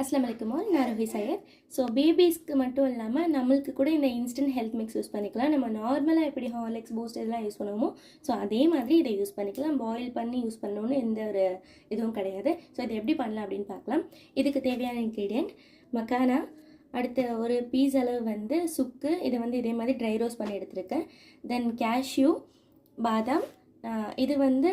அஸ்லாம் வலைக்கும் நான் ருஹி சையத். ஸோ பேபிஸ்க்கு மட்டும் இல்லாமல் நம்மளுக்கு கூட இந்த இன்ஸ்டன்ட் ஹெல்த் மிக்ஸ் யூஸ் பண்ணிக்கலாம். நம்ம நார்மலாக எப்படி ஹார்லிக்ஸ் பூஸ்ட் இதெல்லாம் யூஸ் பண்ணுவோமோ ஸோ அதே மாதிரி இதை யூஸ் பண்ணிக்கலாம். பாயில் பண்ணி யூஸ் பண்ணணும்னு எந்த ஒரு இதுவும் கிடையாது. ஸோ இதை எப்படி பண்ணலாம் அப்படின்னு பார்க்கலாம். இதுக்கு தேவையான இன்க்ரீடியன்ட் மக்கானா, அடுத்து ஒரு பீஸ் அளவு வந்து சுக்கு, இதை வந்து இதே மாதிரி ட்ரை ரோஸ்ட் பண்ணி எடுத்துருக்கேன். தென் கேஷ்யூ, பாதாம், இது வந்து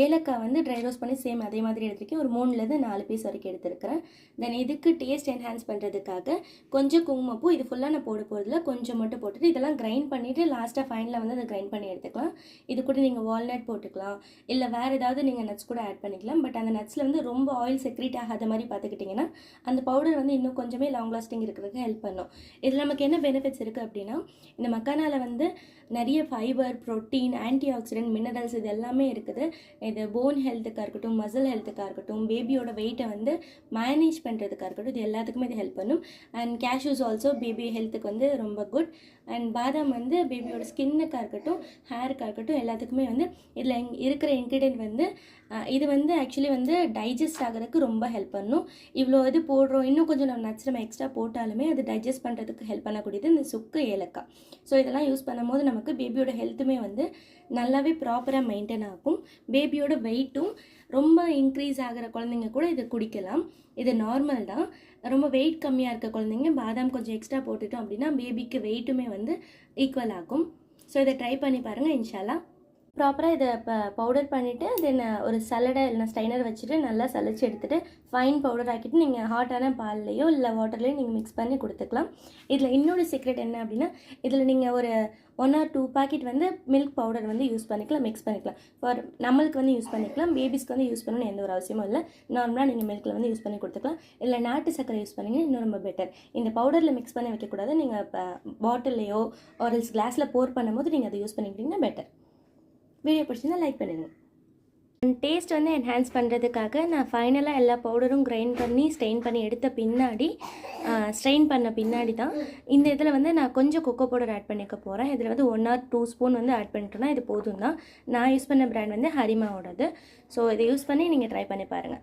ஏலக்காய் வந்து ட்ரை ரோஸ்ட் பண்ணி சேம் அதே மாதிரி எடுத்துருக்கேன். ஒரு 3லேருந்து 4 பீஸ் வரைக்கும் எடுத்துருக்கிறேன். தென் இதுக்கு டேஸ்ட் என்ஹான்ஸ் பண்ணுறதுக்காக கொஞ்சம் குங்குமப்பூ, இது ஃபுல்லாக நான் போட போகிறதுல கொஞ்சம் மட்டும் போட்டுட்டு இதெல்லாம் கிரைண்ட் பண்ணிவிட்டு லாஸ்ட்டாக ஃபைனலாக வந்து அதை கிரைண்ட் பண்ணி எடுத்துக்கலாம். இது கூட நீங்கள் வால்நட் போட்டுக்கலாம், இல்லை வேறு ஏதாவது நீங்கள் நட்ஸ் கூட ஆட் பண்ணிக்கலாம். பட் அந்த நட்ஸில் வந்து ரொம்ப ஆயில் செக்ரீட் ஆகாத மாதிரி பார்த்துக்கிட்டிங்கன்னா அந்த பவுடர் வந்து இன்னும் கொஞ்சமே லாங் லாஸ்டிங் இருக்கிறதுக்கு ஹெல்ப் பண்ணும். இதில் நமக்கு என்ன பெனிஃபிட்ஸ் இருக்குது அப்படின்னா, இந்த மக்கானாவில் வந்து நிறைய fibre, protein, anti accident, minerals இது எல்லாமே இருக்குது. இது போன் ஹெல்த்துக்காக இருக்கட்டும், மசில் ஹெல்த்துக்காக இருக்கட்டும், பேபியோட வெயிட்டை வந்து மேனேஜ் பண்ணுறதுக்காக இருக்கட்டும், இது எல்லாத்துக்குமே இது ஹெல்ப் பண்ணும். அண்ட் கேஷ்யூஸ் ஆல்சோ பேபி ஹெல்த்துக்கு வந்து ரொம்ப குட். அண்ட் பாதாம் வந்து பேபியோட ஸ்கின்னுக்காக இருக்கட்டும், ஹேருக்காக இருக்கட்டும், எல்லாத்துக்குமே வந்து இதில் இருக்கிற இன்க்ரீடியன்ட் வந்து இது வந்து ஆக்சுவலி வந்து டைஜஸ்ட் ஆகிறதுக்கு ரொம்ப ஹெல்ப் பண்ணும். இவ்வளோ இது போடுறோம், இன்னும் கொஞ்சம் நம்ம எக்ஸ்ட்ரா போட்டாலுமே அது டைஜஸ்ட் பண்ணுறதுக்கு ஹெல்ப் பண்ணக்கூடியது இந்த சுக்கு, ஏலக்காய். ஸோ இதெல்லாம் யூஸ் பண்ணும்போது நமக்கு பேபியோட ஹெல்த்துமே வந்து நல்லாவே ப்ராப்பராக மெயின்டைன் ஆகும். பேபியோட வெயிட்டும் ரொம்ப இன்க்ரீஸ் ஆகிற குழந்தைங்க கூட இதை குடிக்கலாம். இது நார்மல் தான். ரொம்ப வெயிட் கம்மியாக இருக்க குழந்தைங்க பாதாம் கொஞ்சம் எக்ஸ்ட்ரா போட்டுட்டோம் அப்படின்னா பேபிக்கு வெயிட்டுமே வந்து ஈக்குவல் ஆகும். ஸோ இதை ட்ரை பண்ணி பாருங்கள் இன்ஷால்லா. ப்ராப்பராக இதை பவுடர் பண்ணிவிட்டு தென் ஒரு சலடை இல்லைனா ஸ்டைனர் வச்சுட்டு நல்லா சலிச்சு எடுத்துகிட்டு ஃபைன் பவுடர் ஆக்கிட்டு நீங்கள் ஹாட்டான பால்லையோ இல்லை வாட்டர்லையோ நீங்கள் மிக்ஸ் பண்ணி கொடுத்துக்கலாம். இதில் இன்னொரு சீக்ரெட் என்ன அப்படின்னா, இதில் நீங்கள் ஒரு 1 or 2 பாக்கெட் வந்து மில்க் பவுடர் வந்து யூஸ் பண்ணிக்கலாம், மிக்ஸ் பண்ணிக்கலாம். ஃபார் நம்மளுக்கு வந்து யூஸ் பண்ணிக்கலாம், பேபிஸ்க்கு வந்து யூஸ் பண்ணணும்னு எந்த ஒரு அவசியமும் இல்லை. நார்மலாக நீங்கள் மில்கில் வந்து யூஸ் பண்ணி கொடுத்துக்கலாம். இல்லை நாட்டு சக்கரை யூஸ் பண்ணிங்க இன்னும் ரொம்ப பெட்டர். இந்த பவுடரில் மிக்ஸ் பண்ணி வைக்கக்கூடாது. நீங்கள் இப்போ பாட்டில்லையோ ஆர்எல்ஸ் கிளாஸில் போர் பண்ணும்போது நீங்கள் அதை யூஸ் பண்ணிக்கிட்டிங்கன்னா பெட்டர். வீடியோ பிடிச்சிருந்தா லைக் பண்ணிடுங்க. டேஸ்ட் வந்து என்ஹான்ஸ் பண்ணுறதுக்காக நான் ஃபைனலாக எல்லா பவுடரும் கிரைண்ட் பண்ணி ஸ்ட்ரெயின் பண்ணி எடுத்த பின்னாடி தான் இந்த இதில் வந்து நான் கொஞ்சம் கொக்கோ பவுடர் ஆட் பண்ணிக்க போகிறேன். இதில் வந்து 1 or 2 ஸ்பூன் வந்து ஆட் பண்ணிட்டோன்னா இது போதும் தான். நான் யூஸ் பண்ண பிராண்ட் வந்து ஹரிமாவோடது. ஸோ இதை யூஸ் பண்ணி நீங்கள் ட்ரை பண்ணி பாருங்கள்.